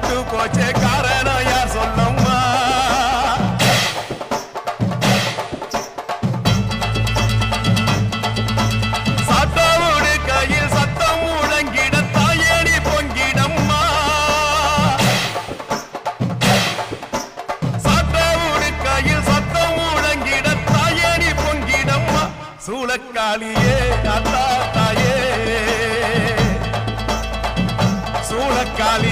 கெட்டு போச்சே காரணம் யார் சொல்லம்மா சாத்தாவோடு கையில் சத்தம் முழங்கிட தாயேனி பொங்கிடம்மா சாத்தாவோடு கையில் சத்தம் முழங்கிட தாயேனி பொங்கிடம்மா சூளக்காளியே அத்தா தாயே சூளக்காளி